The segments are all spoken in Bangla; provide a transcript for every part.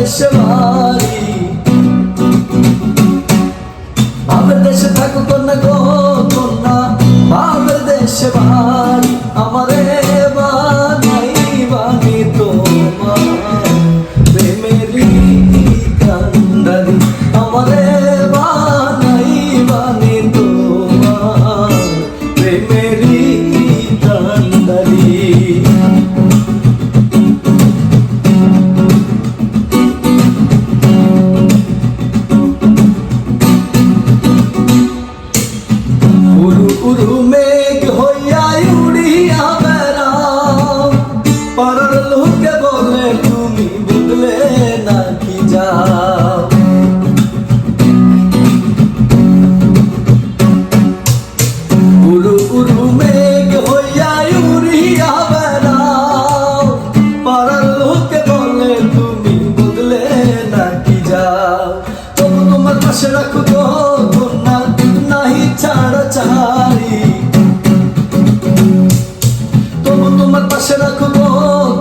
দেশে বাড়ি, বাবার দেশে থাকো কন্যা গো কন্যা, বাবার দেশে বাড়ি। আমারে বানাই বানি তোমার প্রেমেরই কান্ডারি, আমারে বানাই বানি তোমার প্রেমেরই কান্ডারি। উরু মেঘ হইয়া উড়িয়া বেড়াও, পাড়ার লোকে বলে তুমি বুঝলে নাকি যাও। উরু মেঘ হইয়া উড়িয়া বেড়াও, পাড়ার লোকে বলে তুমি বুঝলে নাকি যাও। তবু তোমার পাশে রাখো গো কন্যা, নাহি ছাড়া ছাড়ি। তবু তোমার পাশে রাখো গো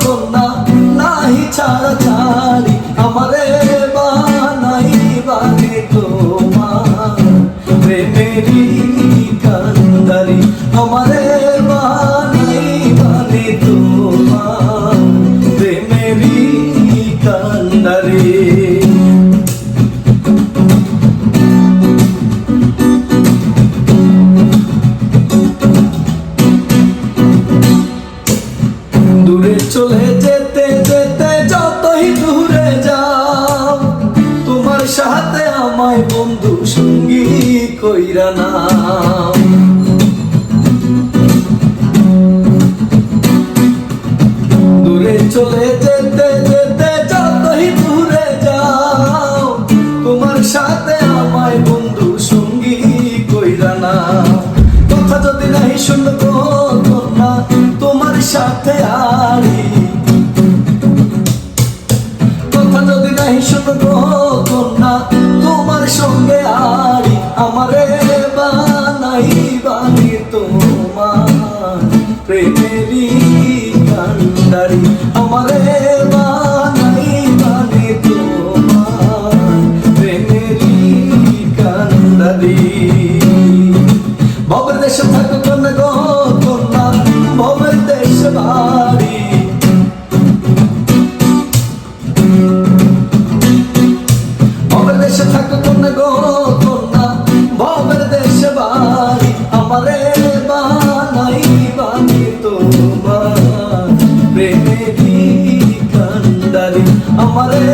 কন্যা, নাহি ছাড়া ছাড়ি। আমারে বানাই বানি তোমার প্রেমেরই কান্ডারি, আমারে বানাই বানি তোমার প্রেমেরই কান্ডারি। দূরে চলে যেতে যেতে যতই দূরে যাও, তোমার সাথে আমায় বন্ধু সঙ্গী কইরা নাও। দূরে চলে যেতে যেতে যতই দূরে যাও, তোমার সাথে আমায় বন্ধু সঙ্গী কইরা নাও। কথা যদি নাই শুনবো কন্যা, তোমার সাথে আড়ি। কথা যদি নাই শুনবো কন্যা, তোমার সঙ্গে আড়ি। আমারে বানাই বানি তোমার প্রেমেরই কান্ডারি, আমারে বানাই বানি তোমার প্রেমেরই কান্ডারি। বাবার দেশে থাকো কন্যা গো কন্যা, বাবার দেশে বাড়ি। বাবার দেশে থাকো কন্যা গো কন্যা, বাবার দেশে বাড়ি। আমারে বানাই বানি তোমার প্রেমেরই কান্ডারি, আমারে